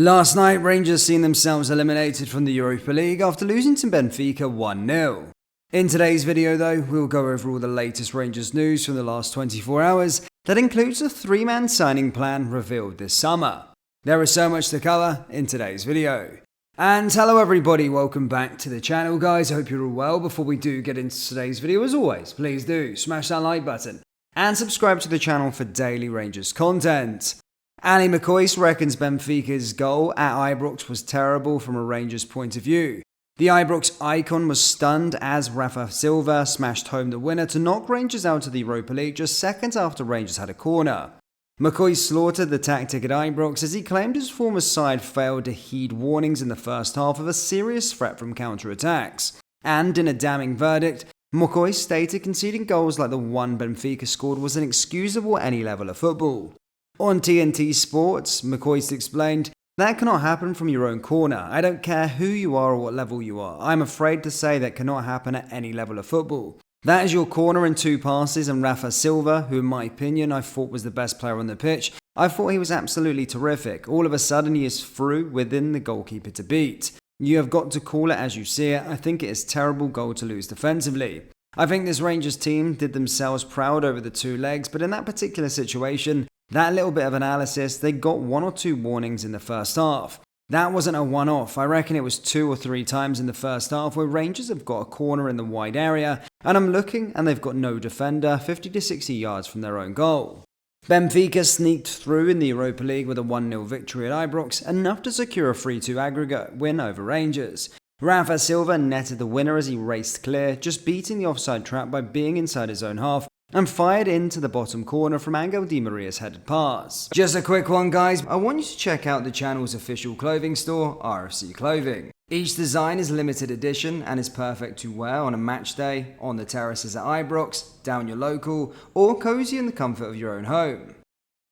Last night, Rangers seen themselves eliminated from the Europa League after losing to Benfica 1-0. In today's video though, we'll go over all the latest Rangers news from the last 24 hours that includes a three-man signing plan revealed this summer. There is so much to cover in today's video. And hello everybody, welcome back to the channel guys, I hope you're all well. Before we do get into today's video, as always, please do smash that like button and subscribe to the channel for daily Rangers content. Ali McCoist reckons Benfica's goal at Ibrox was terrible from a Rangers point of view. The Ibrox icon was stunned as Rafa Silva smashed home the winner to knock Rangers out of the Europa League just seconds after Rangers had a corner. McCoist slaughtered the tactic at Ibrox as he claimed his former side failed to heed warnings in the first half of a serious threat from counter-attacks. And in a damning verdict, McCoist stated conceding goals like the one Benfica scored was inexcusable at any level of football. On TNT Sports, McCoist explained, "That cannot happen from your own corner. I don't care who you are or what level you are. I'm afraid to say that cannot happen at any level of football. That is your corner in two passes, and Rafa Silva, who in my opinion I thought was the best player on the pitch, I thought he was absolutely terrific. All of a sudden he is through within the goalkeeper to beat. You have got to call it as you see it. I think it is a terrible goal to lose defensively. I think this Rangers team did themselves proud over the two legs, but in that particular situation, that little bit of analysis, they got one or two warnings in the first half. That wasn't a one-off. I reckon it was 2 or 3 times in the first half where Rangers have got a corner in the wide area, and I'm looking and they've got no defender 50 to 60 yards from their own goal." Benfica sneaked through in the Europa League with a 1-0 victory at Ibrox, enough to secure a 3-2 aggregate win over Rangers. Rafa Silva netted the winner as he raced clear, just beating the offside trap by being inside his own half, and fired into the bottom corner from Angel Di Maria's headed pass. Just a quick one guys, I want you to check out the channel's official clothing store, RFC Clothing. Each design is limited edition and is perfect to wear on a match day, on the terraces at Ibrox, down your local, or cozy in the comfort of your own home.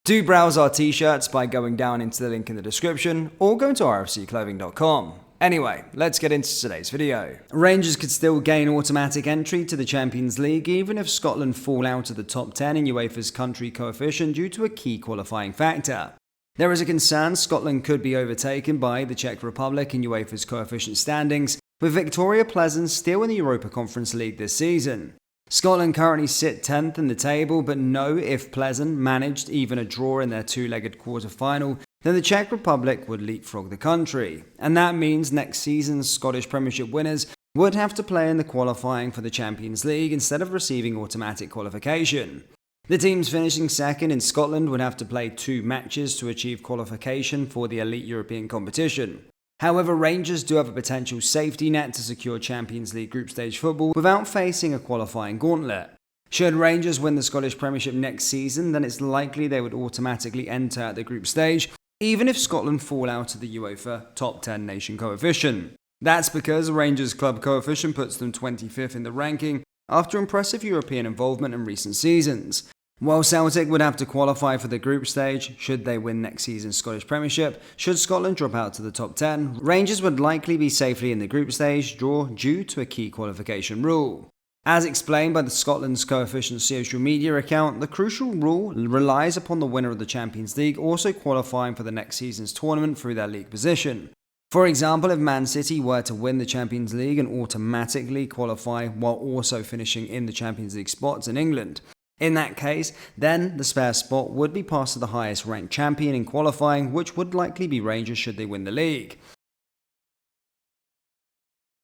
Do browse our t-shirts by going down into the link in the description, or go to rfcclothing.com. Anyway, let's get into today's video. Rangers could still gain automatic entry to the Champions League even if Scotland fall out of the top 10 in UEFA's country coefficient due to a key qualifying factor. There is a concern Scotland could be overtaken by the Czech Republic in UEFA's coefficient standings, with Victoria Pleasant still in the Europa Conference League this season. Scotland currently sit 10th in the table, but know if Pleasant managed even a draw in their two-legged quarter-final, then the Czech Republic would leapfrog the country. And that means next season's Scottish Premiership winners would have to play in the qualifying for the Champions League instead of receiving automatic qualification. The teams finishing second in Scotland would have to play 2 matches to achieve qualification for the elite European competition. However, Rangers do have a potential safety net to secure Champions League group stage football without facing a qualifying gauntlet. Should Rangers win the Scottish Premiership next season, then it's likely they would automatically enter at the group stage, even if Scotland fall out of the UEFA top 10 nation coefficient. That's because Rangers club coefficient puts them 25th in the ranking after impressive European involvement in recent seasons. While Celtic would have to qualify for the group stage should they win next season's Scottish Premiership, should Scotland drop out to the top 10, Rangers would likely be safely in the group stage draw due to a key qualification rule. As explained by the Scotland's coefficient social media account, the crucial rule relies upon the winner of the Champions League also qualifying for the next season's tournament through their league position. For example, if Man City were to win the Champions League and automatically qualify while also finishing in the Champions League spots in England, in that case, then the spare spot would be passed to the highest ranked champion in qualifying, which would likely be Rangers should they win the league.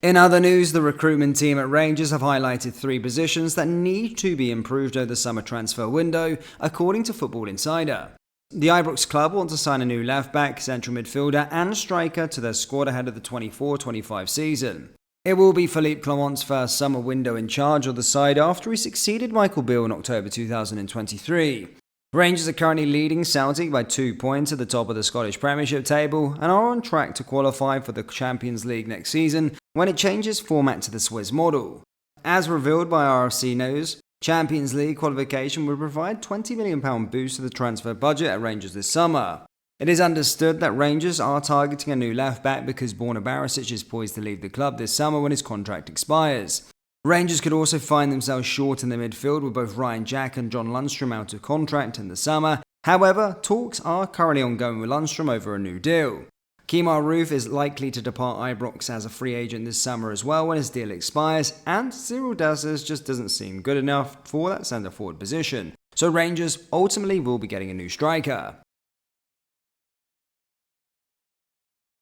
In other news, the recruitment team at Rangers have highlighted 3 positions that need to be improved over the summer transfer window, according to Football Insider. The Ibrox club want to sign a new left-back, central midfielder and striker to their squad ahead of the 24-25 season. It will be Philippe Clement's first summer window in charge of the side after he succeeded Michael Beale in October 2023. Rangers are currently leading Celtic by 2 points at the top of the Scottish Premiership table and are on track to qualify for the Champions League next season when it changes format to the Swiss model. As revealed by RFC News, Champions League qualification would provide £20 million boost to the transfer budget at Rangers this summer. It is understood that Rangers are targeting a new left-back because Borna Barisic is poised to leave the club this summer when his contract expires. Rangers could also find themselves short in the midfield with both Ryan Jack and John Lundstram out of contract in the summer. However, talks are currently ongoing with Lundstram over a new deal. Kemar Roofe is likely to depart Ibrox as a free agent this summer as well when his deal expires, and Cyril Dessers just doesn't seem good enough for that centre forward position. So Rangers ultimately will be getting a new striker.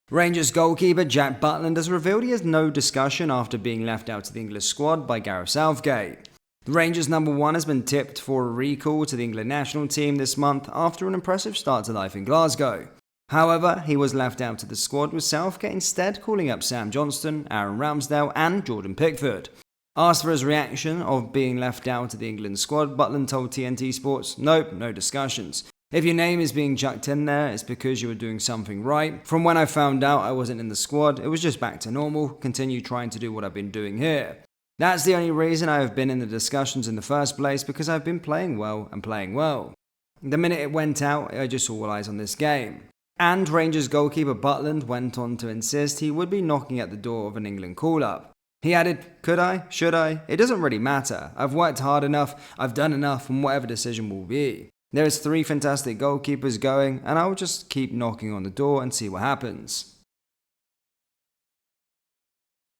Rangers goalkeeper Jack Butland has revealed he has no discussion after being left out of the English squad by Gareth Southgate. The Rangers number 1 has been tipped for a recall to the England national team this month after an impressive start to life in Glasgow. However, he was left out of the squad, with Southgate instead calling up Sam Johnston, Aaron Ramsdale and Jordan Pickford. Asked for his reaction of being left out of the England squad, Butland told TNT Sports, "Nope, no discussions. If your name is being chucked in there, it's because you were doing something right. From when I found out I wasn't in the squad, it was just back to normal, continue trying to do what I've been doing here. That's the only reason I have been in the discussions in the first place, because I've been playing well and playing well. The minute it went out, I just saw all eyes on this game." And Rangers goalkeeper Butland went on to insist he would be knocking at the door of an England call-up. He added, "Could I? Should I? It doesn't really matter. I've worked hard enough, I've done enough, and whatever decision will be. There is 3 fantastic goalkeepers going, and I'll just keep knocking on the door and see what happens."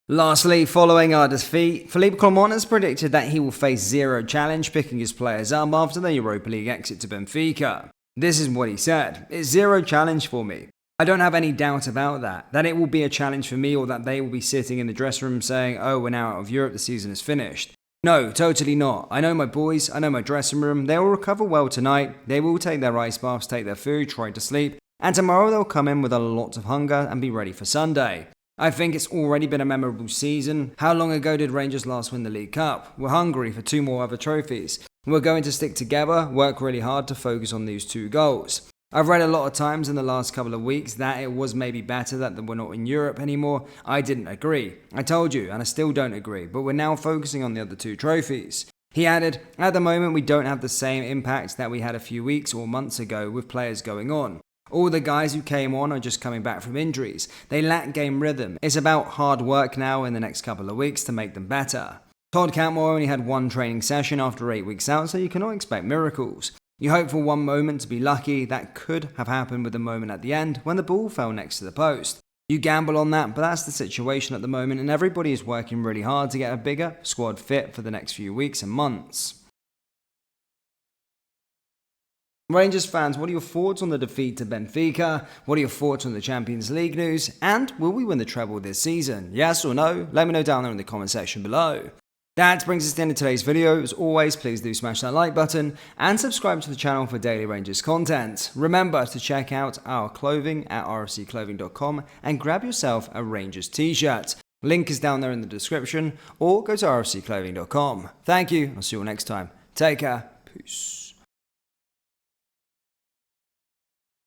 Lastly, following our defeat, Philippe Clement has predicted that he will face zero challenge picking his players up after the Europa League exit to Benfica. This is what he said: "It's zero challenge for me. I don't have any doubt about that it will be a challenge for me, or that they will be sitting in the dressing room saying, 'Oh, we're now out of Europe, the season is finished.' No, totally not. I know my boys, I know my dressing room, they will recover well tonight, they will take their ice baths, take their food, try to sleep, and tomorrow they'll come in with a lot of hunger and be ready for Sunday. I think it's already been a memorable season. How long ago did Rangers last win the League Cup? We're hungry for 2 more other trophies. We're going to stick together, work really hard to focus on these 2 goals. I've read a lot of times in the last couple of weeks that it was maybe better that we're not in Europe anymore. I didn't agree. I told you, and I still don't agree, but we're now focusing on the other 2 trophies." He added, "At the moment we don't have the same impact that we had a few weeks or months ago with players going on. All the guys who came on are just coming back from injuries. They lack game rhythm. It's about hard work now in the next couple of weeks to make them better." Todd Cantmore only had 1 training session after 8 weeks out, so you cannot expect miracles. You hope for one moment to be lucky. That could have happened with the moment at the end when the ball fell next to the post. You gamble on that, but that's the situation at the moment, and everybody is working really hard to get a bigger squad fit for the next few weeks and months. Rangers fans, what are your thoughts on the defeat to Benfica? What are your thoughts on the Champions League news? And will we win the treble this season? Yes or no? Let me know down there in the comment section below. That brings us to the end of today's video. As always, please do smash that like button and subscribe to the channel for daily Rangers content. Remember to check out our clothing at rfcclothing.com and grab yourself a Rangers t-shirt. Link is down there in the description, or go to rfcclothing.com. Thank you, I'll see you all next time. Take care, peace.